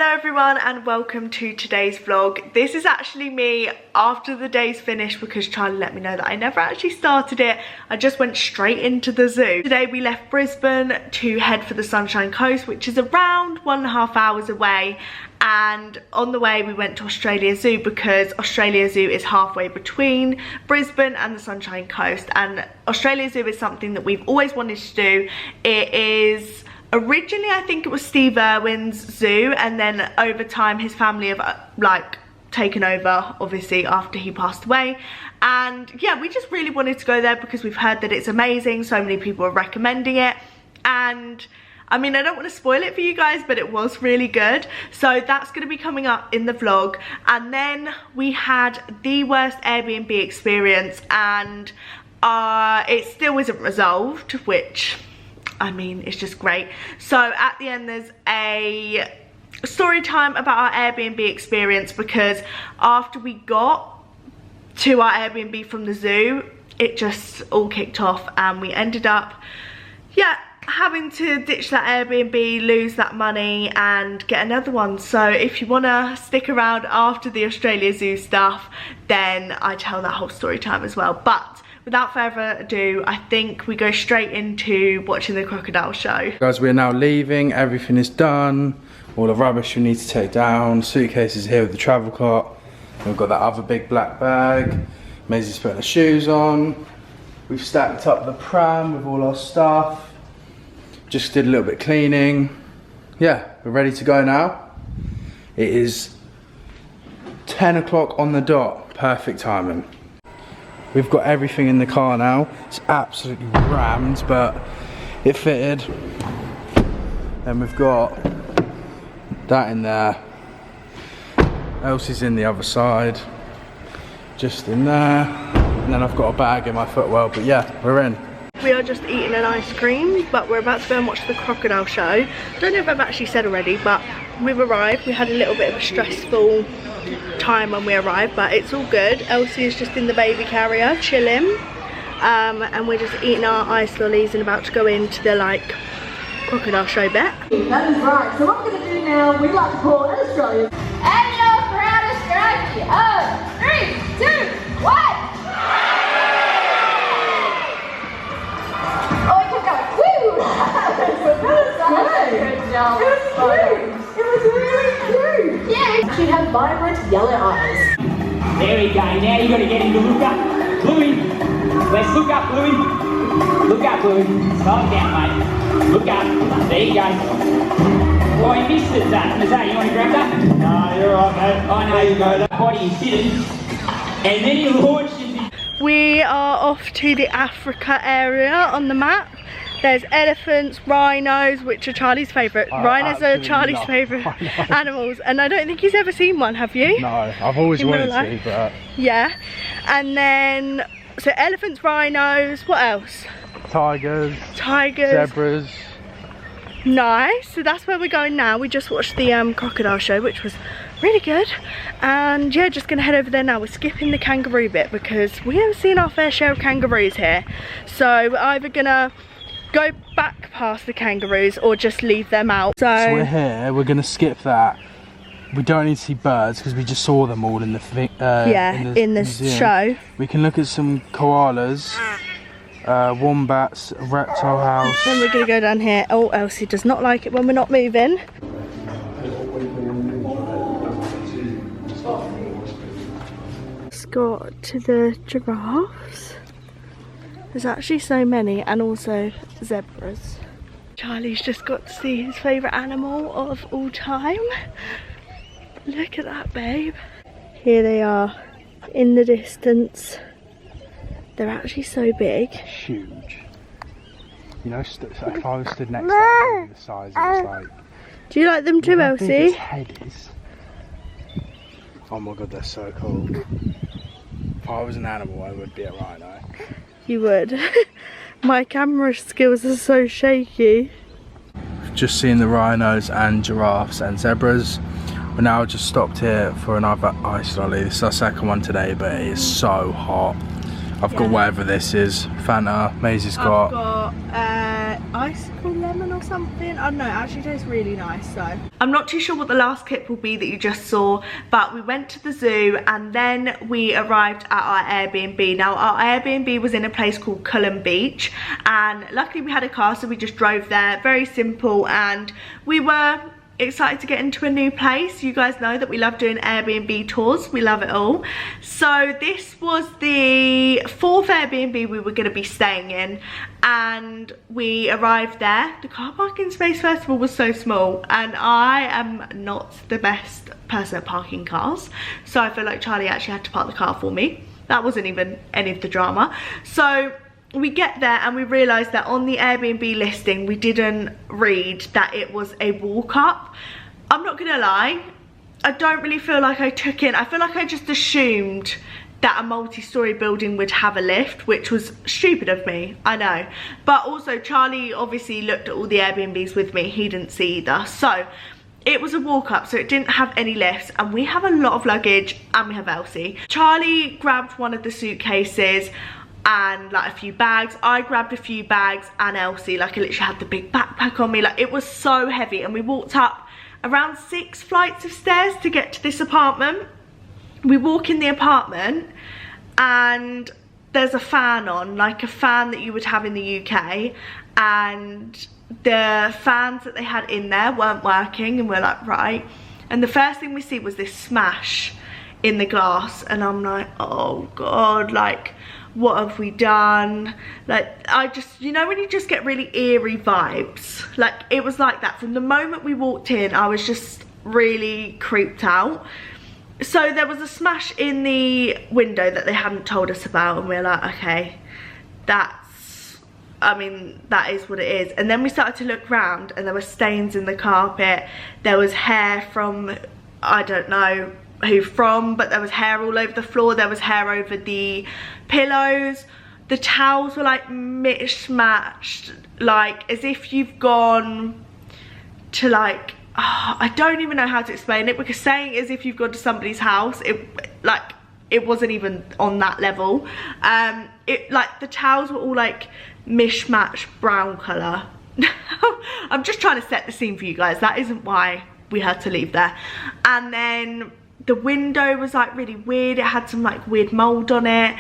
Hello everyone and welcome to today's vlog. This is actually me after the day's finished because Charlie let me know that I never actually started it. I just went straight into the zoo. Today we left Brisbane to head for the Sunshine Coast, which is around 1.5 hours away. And on the way we went to Australia Zoo because Australia Zoo is halfway between Brisbane and the Sunshine Coast. And Australia Zoo is something that we've always wanted to do. It is originally, I think it was Steve Irwin's zoo, and then over time his family have taken over, obviously, after he passed away. And yeah, we just really wanted to go there because we've heard that it's amazing. So many people are recommending it, and I mean, I don't want to spoil it for you guys, but it was really good. So that's going to be coming up in the vlog. And then we had the worst Airbnb experience, and it still isn't resolved, which, I mean, it's just great. So at the end there's a story time about our Airbnb experience, because after we got to our Airbnb from the zoo, it just all kicked off and we ended up, yeah, having to ditch that Airbnb, lose that money and get another one. So if you want to stick around after the Australia Zoo stuff, then I tell that whole story time as well. But without further ado, I think we go straight into watching the crocodile show. Guys, we're now leaving. Everything is done. All the rubbish we need to take down. Suitcases here with the travel cart. We've got that other big black bag. Maisie's putting her shoes on. We've stacked up the pram with all our stuff. Just did a little bit of cleaning. Yeah, we're ready to go now. It is 10 o'clock on the dot. Perfect timing. We've got everything in the car now. It's absolutely rammed, but it fitted. Then we've got that in there. Elsie's in the other side, just in there. And then I've got a bag in my footwell, but yeah, we're in. We are just eating an ice cream, but we're about to go and watch the crocodile show. I don't know if I've actually said already, but we've arrived. We had a little bit of a stressful time when we arrived, but it's all good. Elsie is just in the baby carrier chilling, and we're just eating our ice lollies and about to go into the crocodile show bit. That is right. So what we're going to do now, we'd like to call an Australian. And your proudest strategy. 3, 2, 1. Oh, you kept going. Woo! Good job. It was really cute. Yeah. She had vibrant yellow eyes. There we go. Now you got to get him to look up. Bluey. Let's look up, Bluey. Look up, Bluey. Slow down, mate. Look up. There you go. Oh, you missed it, Zach. You want to grab that? No, you're all right, mate. Oh, no. There you go. That body is hidden. And then you launched into... We are off to the Africa area on the map. There's elephants, rhinos, which are Charlie's favourite. Rhinos are Charlie's favourite animals, and I don't think he's ever seen one, have you? No, I've always wanted to, but... Yeah, and then, so elephants, rhinos, what else? Tigers. Zebras. Nice, so that's where we're going now. We just watched the crocodile show, which was really good. And yeah, just gonna head over there now. We're skipping the kangaroo bit because we haven't seen our fair share of kangaroos here. So we're either gonna go back past the kangaroos or just leave them out. So we're here, we're gonna skip that. We don't need to see birds because we just saw them all in the in the show. We can look at some koalas, wombats, a reptile house. Then we're gonna go down here. Oh, Elsie does not like it when we're not moving. Let's go to the giraffes. There's actually so many, and also zebras. Charlie's just got to see his favourite animal of all time. Look at that, babe. Here they are in the distance. They're actually so big. Huge. You know, if I was stood next to them, the size it's like. Do you like them too, Elsie? How big its head is. Oh my god, they're so cool. If I was an animal, I would be a rhino. You would. My camera skills are so shaky. I've just seen the rhinos and giraffes and zebras. We're now just stopped here for another ice lolly. This is our second one today, but it is so hot. I've got whatever this is. Fanta, Maisie's got. I've got icicle lemon or something. I don't know, it actually tastes really nice. So I'm not too sure what the last clip will be that you just saw, but we went to the zoo and then we arrived at our Airbnb. Now our Airbnb was in a place called Cullen Beach, and luckily we had a car, so we just drove there. Very simple, and we were excited to get into a new place. You guys know that we love doing Airbnb tours, we love it all. So this was the 4th Airbnb we were going to be staying in, and we arrived there. The car parking space first of all was so small, and I am not the best person at parking cars, so I feel like Charlie actually had to park the car for me. That wasn't even any of the drama. So we get there and we realised that on the Airbnb listing we didn't read that it was a walk up. I'm not gonna lie, I don't really feel like I took in, I feel like I just assumed that a multi-storey building would have a lift, which was stupid of me, I know. But also Charlie obviously looked at all the Airbnbs with me, he didn't see either. So it was a walk up, so it didn't have any lifts, and we have a lot of luggage and we have Elsie. Charlie grabbed one of the suitcases and like a few bags. I grabbed a few bags and Elsie, like I literally had the big backpack on me. Like it was so heavy, and we walked up around 6 flights of stairs to get to this apartment. We walk in the apartment and there's a fan on, like a fan that you would have in the UK, and the fans that they had in there weren't working, and we're like, right. And the first thing we see was this smash in the glass, and I'm like, oh god, like what have we done? Like I just, you know when you just get really eerie vibes, like it was like that from the moment we walked in. I was just really creeped out. So there was a smash in the window that they hadn't told us about, and we're like, okay, that's, I mean, that is what it is. And then we started to look around and there were stains in the carpet. There was hair from, I don't know who from, but there was hair all over the floor. There was hair over the pillows. The towels were like mismatched, like as if you've gone to like, oh, I don't even know how to explain it, because saying as if you've gone to somebody's house, it wasn't even on that level. It like the towels were all like mishmash brown colour. I'm just trying to set the scene for you guys. That isn't why we had to leave there. And then the window was like really weird. It had some like weird mold on it.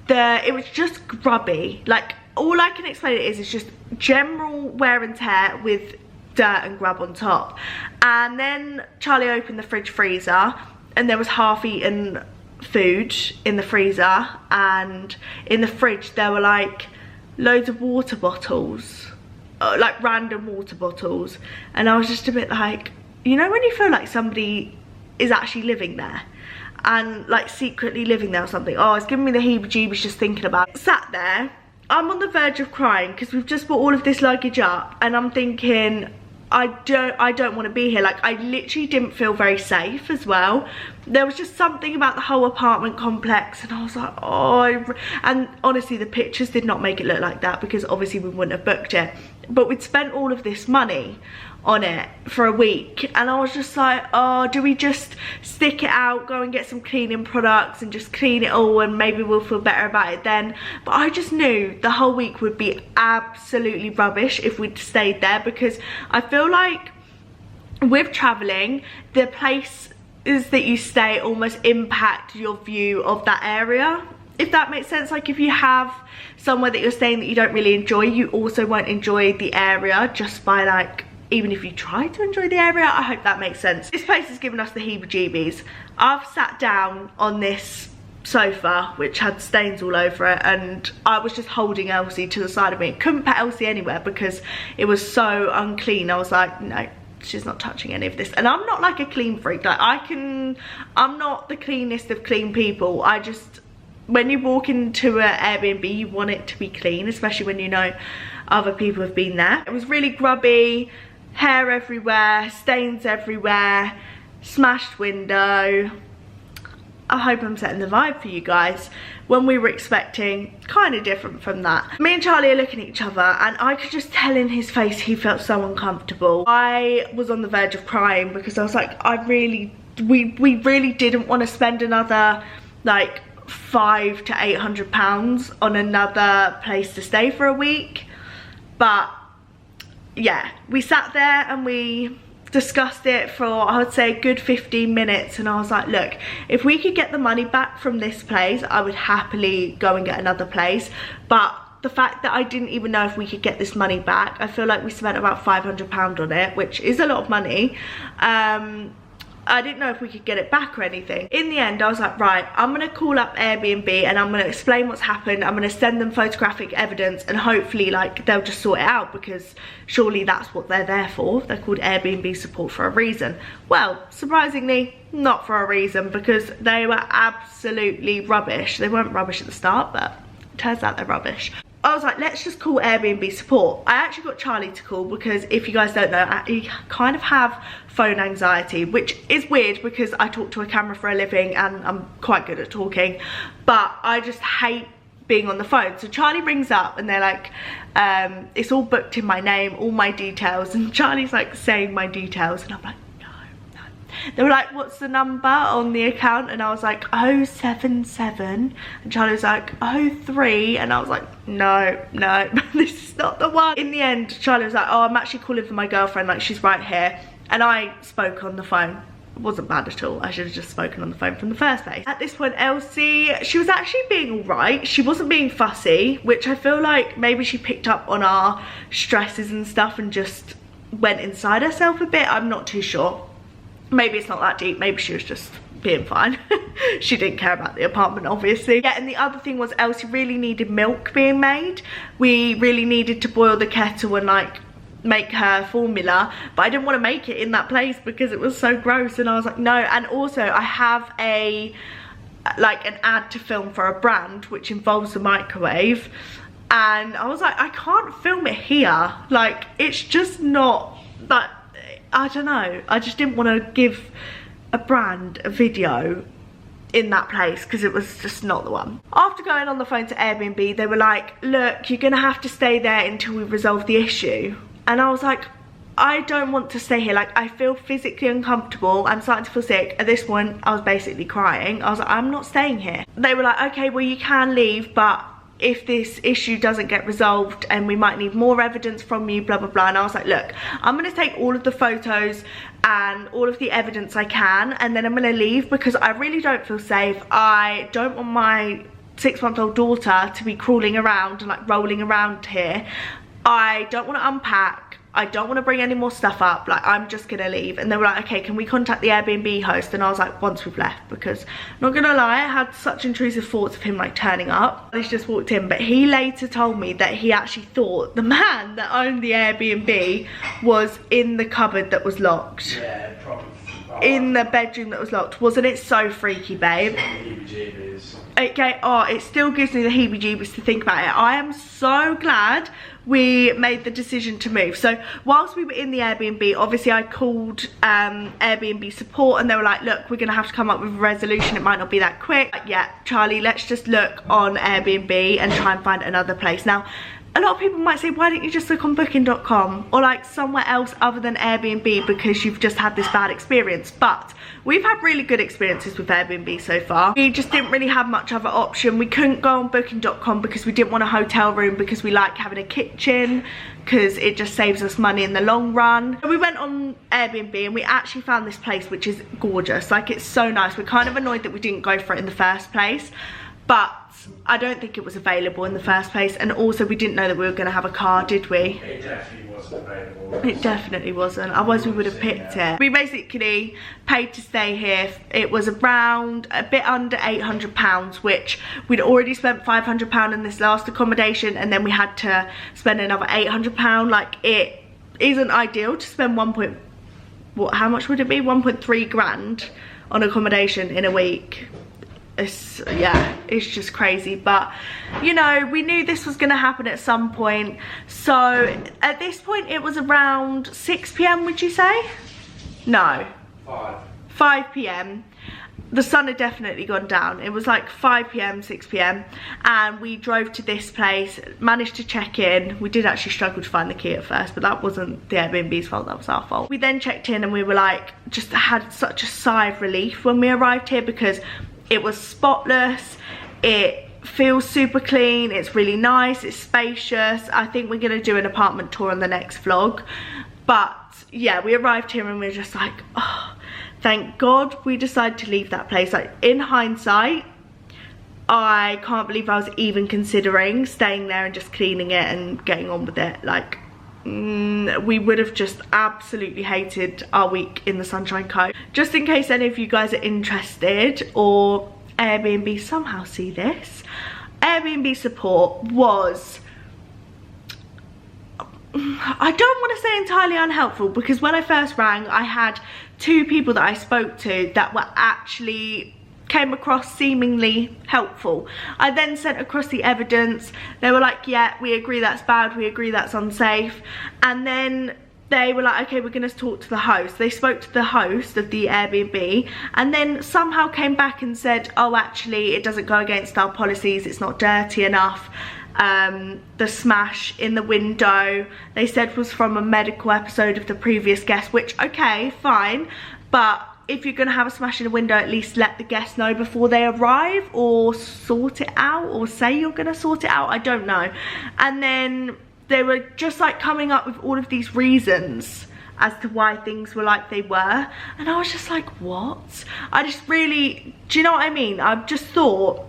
It was just grubby. Like all I can explain it is it's just general wear and tear with dirt and grub on top. And then Charlie opened the fridge freezer and there was half-eaten food in the freezer, and in the fridge there were like loads of water bottles, like random water bottles. And I was just a bit like, you know when you feel like somebody is actually living there and like secretly living there or something? Oh, it's giving me the heebie-jeebies just thinking about it. Sat there, I'm on the verge of crying because we've just brought all of this luggage up, and I'm thinking, I don't want to be here. Like I literally didn't feel very safe as well. There was just something about the whole apartment complex, and I was like, oh, and honestly the pictures did not make it look like that, because obviously we wouldn't have booked it, but we'd spent all of this money on it for a week, and I was just like, oh, do we just stick it out, go and get some cleaning products and just clean it all, and maybe we'll feel better about it then? But I just knew the whole week would be absolutely rubbish if we'd stayed there, because I feel like with traveling, the places that you stay almost impact your view of that area, if that makes sense. Like if you have somewhere that you're staying that you don't really enjoy, you also won't enjoy the area just by like, even if you try to enjoy the area. I hope that makes sense. This place has given us the heebie-jeebies. I've sat down on this sofa which had stains all over it, and I was just holding Elsie to the side of me. Couldn't put Elsie anywhere because it was so unclean. I was like, no, she's not touching any of this. And I'm not like a clean freak. Like I'm not the cleanest of clean people. I just, when you walk into an Airbnb, you want it to be clean, especially when you know other people have been there. It was really grubby. Hair everywhere, stains everywhere, smashed window. I hope I'm setting the vibe for you guys. When we were expecting, kind of different from that. Me and Charlie are looking at each other, and I could just tell in his face he felt so uncomfortable. I was on the verge of crying because I was like, we really didn't want to spend another like £500 to £800 on another place to stay for a week. But yeah, we sat there and we discussed it for, I would say, a good 15 minutes, and I was like, look, if we could get the money back from this place, I would happily go and get another place. But the fact that I didn't even know if we could get this money back, I feel like we spent about £500 on it, which is a lot of money. I didn't know if we could get it back or anything. In the end, I was like, right, I'm gonna call up Airbnb and I'm gonna explain what's happened. I'm gonna send them photographic evidence, and hopefully like they'll just sort it out, because surely that's what they're there for. They're called Airbnb support for a reason. Well, surprisingly, not for a reason, because they were absolutely rubbish. They weren't rubbish at the start, but it turns out they're rubbish. I was like, let's just call Airbnb support. I actually got Charlie to call, because if you guys don't know, I kind of have phone anxiety, which is weird because I talk to a camera for a living and I'm quite good at talking, but I just hate being on the phone. So Charlie rings up and they're like, it's all booked in my name, all my details, and Charlie's like saying my details, and I'm like, they were like, what's the number on the account? And I was like, 077. And Charlie was like, 03. And I was like, no, this is not the one. In the end, Charlie was like, oh, I'm actually calling for my girlfriend, like she's right here. And I spoke on the phone. It wasn't bad at all. I should have just spoken on the phone from the first place. At this point, Elsie, she was actually being all right. She wasn't being fussy, which I feel like maybe she picked up on our stresses and stuff and just went inside herself a bit. I'm not too sure. Maybe it's not that deep, maybe she was just being fine. She didn't care about the apartment, obviously. Yeah, and the other thing was Elsie really needed milk being made. We really needed to boil the kettle and like make her formula, but I didn't want to make it in that place because it was so gross, and I was like, no. And also I have an ad to film for a brand which involves the microwave, and I was like, I can't film it here. Like, it's just not that, I don't know, I just didn't want to give a brand a video in that place because it was just not the one. After going on the phone to Airbnb, they were like, look, you're gonna have to stay there until we resolve the issue. And I was like, I don't want to stay here. Like, I feel physically uncomfortable. I'm starting to feel sick. At this point, I was basically crying. I was like, I'm not staying here. They were like, okay, well, you can leave, but if this issue doesn't get resolved and we might need more evidence from you, blah, blah, blah. And I was like, look, I'm going to take all of the photos and all of the evidence I can, and then I'm going to leave because I really don't feel safe. I don't want my 6-month-old daughter to be crawling around and like rolling around here. I don't want to unpack. I don't want to bring any more stuff up. Like, I'm just gonna leave. And they were like, okay, can we contact the Airbnb host? And I was like, once we've left, because not gonna lie, I had such intrusive thoughts of him like turning up. He just walked in, but he later told me that he actually thought the man that owned the Airbnb was in the cupboard that was locked. Yeah, probably. In the bedroom that was locked. Wasn't it so freaky, babe? Okay, oh, it still gives me the heebie-jeebies to think about it. I am so glad we made the decision to move. So whilst we were in the Airbnb, obviously I called Airbnb support, and they were like, look, we're gonna have to come up with a resolution. It might not be that quick. Like, yeah, Charlie, let's just look on Airbnb and try and find another place. Now, a lot of people might say, why don't you just look on booking.com or like somewhere else other than Airbnb because you've just had this bad experience? But we've had really good experiences with Airbnb so far. We just didn't really have much other option. We couldn't go on booking.com because we didn't want a hotel room, because we like having a kitchen, because it just saves us money in the long run. So we went on Airbnb and we actually found this place which is gorgeous. Like, it's so nice. We're kind of annoyed that we didn't go for it in the first place, but I don't think it was available in the first place, and also we didn't know that we were going to have a car, did we? It definitely wasn't available. It definitely wasn't, otherwise we would have picked it. We basically paid to stay here. It was around a bit under £800, which we'd already spent £500 in this last accommodation, and then we had to spend another £800. Like, it isn't ideal to spend how much would it be? 1.3 grand on accommodation in a week. Yeah, it's just crazy. But you know, we knew this was going to happen at some point. So at this point it was around 6 p.m, would you say? No, 5 p.m. The sun had definitely gone down. It was like 5 p.m, 6 p.m, and we drove to this place, managed to check in. We did actually struggle to find the key at first, but that wasn't the Airbnb's fault, that was our fault. We then checked in and we were like, just had such a sigh of relief when we arrived here, because it was spotless. It feels super clean, it's really nice, it's spacious. I think we're gonna do an apartment tour on the next vlog. But yeah, we arrived here and we were just like, oh, thank God we decided to leave that place. Like, in hindsight, I can't believe I was even considering staying there and just cleaning it and getting on with it. Like, we would have just absolutely hated our week in the Sunshine Coast. Just in case any of you guys are interested, or Airbnb somehow see this, Airbnb support was, I don't want to say entirely unhelpful, because when I first rang, I had 2 people that I spoke to that were actually came across seemingly helpful. I then sent across the evidence. They were like, yeah, we agree that's bad, we agree that's unsafe. And then they were like, okay, we're gonna talk to the host. They spoke to the host of the Airbnb and then somehow came back and said, oh, actually it doesn't go against our policies, it's not dirty enough. The smash in the window, they said, was from a medical episode of the previous guest, which, okay, fine, but if you're gonna have a smash in a window, at least let the guests know before they arrive, or sort it out, or say you're gonna sort it out, I don't know. And then they were just like coming up with all of these reasons as to why things were like they were, and I was just like, what? I just really, do you know what I mean? I've just thought,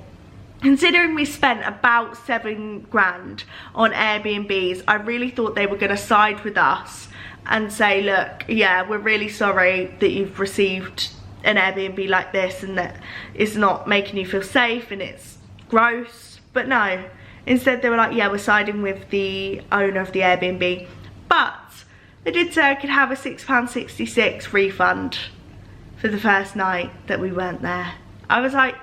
considering we spent about 7 grand on Airbnbs, I really thought they were gonna side with us and say, look, yeah, we're really sorry that you've received an Airbnb like this and that it's not making you feel safe and it's gross. But no, instead they were like, yeah, we're siding with the owner of the Airbnb. But they did say I could have a £6.66 refund for the first night that we weren't there. I was like,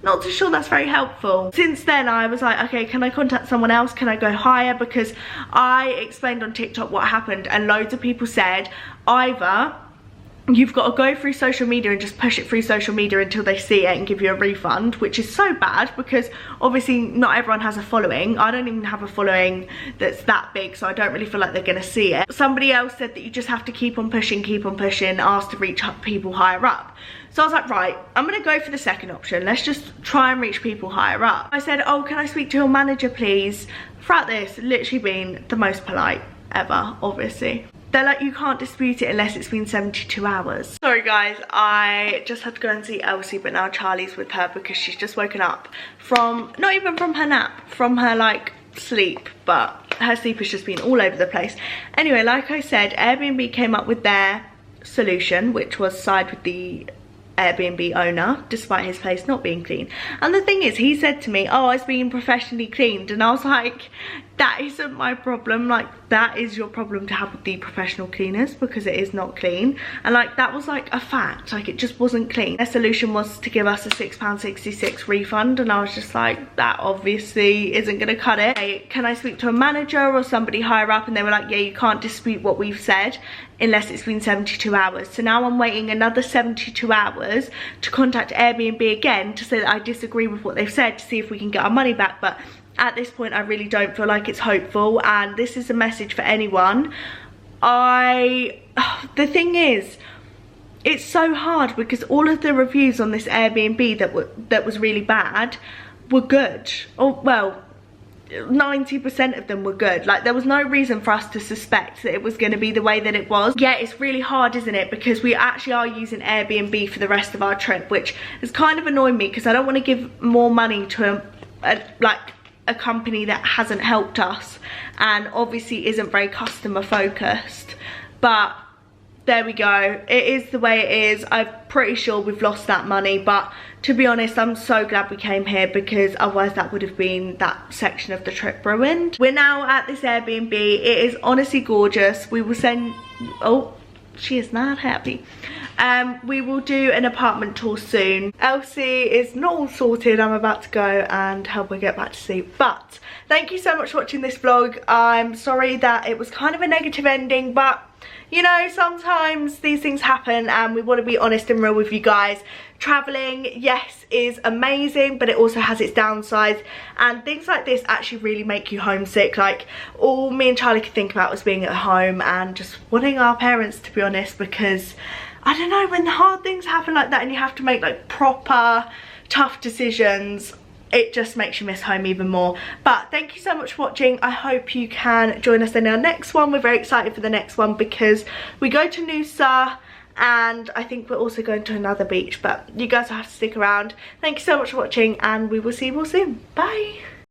not too sure that's very helpful. Since then I was like, okay, can I contact someone else? Can I go higher? Because I explained on TikTok what happened and loads of people said either you've got to go through social media and just push it through social media until they see it and give you a refund, which is so bad because obviously not everyone has a following. I don't even have a following that's that big, so I don't really feel like they're gonna see it. Somebody else said that you just have to keep on pushing, ask to reach people higher up. So I was like, right, I'm gonna go for the second option. Let's just try and reach people higher up. I said, oh, can I speak to your manager, please? Throughout this, literally been the most polite ever, obviously. They're like, you can't dispute it unless it's been 72 hours. Sorry guys, I just had to go and see Elsie, but now Charlie's with her because she's just woken up from, not even from her nap, from her like sleep, but her sleep has just been all over the place. Anyway, like I said, Airbnb came up with their solution, which was side with the Airbnb owner despite his place not being clean. And the thing is, he said to me, oh, it's being professionally cleaned, and I was like, that isn't my problem. Like, that is your problem to have with the professional cleaners, because it is not clean. And like, that was like a fact, like it just wasn't clean. Their solution was to give us a £6.66 refund, and I was just like, that obviously isn't gonna cut it. Hey, can I speak to a manager or somebody higher up? And they were like, yeah, you can't dispute what we've said unless it's been 72 hours. So now I'm waiting another 72 hours to contact Airbnb again to say that I disagree with what they've said, to see if we can get our money back. But at this point I really don't feel like it's hopeful, and this is a message for anyone. The thing is, it's so hard because all of the reviews on this Airbnb that was really bad were good. Or, well, 90% of them were good. Like, there was no reason for us to suspect that it was going to be the way that it was. Yeah, it's really hard, isn't it? Because we actually are using Airbnb for the rest of our trip, which has kind of annoyed me because I don't want to give more money to a company that hasn't helped us and obviously isn't very customer focused. But there we go, it is the way it is. I'm pretty sure we've lost that money, but to be honest, I'm so glad we came here, because otherwise that would have been that section of the trip ruined. We're now at this Airbnb. It is honestly gorgeous. We will send, oh, she is not happy. We will do an apartment tour soon. Elsie is not all sorted. I'm about to go and help her get back to sleep. But thank you so much for watching this vlog. I'm sorry that it was kind of a negative ending, but you know, sometimes these things happen and we want to be honest and real with you guys. Traveling, yes, is amazing, but it also has its downsides, and things like this actually really make you homesick. Like, all me and Charlie could think about was being at home and just wanting our parents, to be honest, because I don't know, when hard things happen like that and you have to make like proper tough decisions, it just makes you miss home even more. But thank you so much for watching. I hope you can join us in our next one. We're very excited for the next one because we go to Noosa, and I think we're also going to another beach, but you guys will have to stick around. Thank you so much for watching, and we will see you all soon. Bye.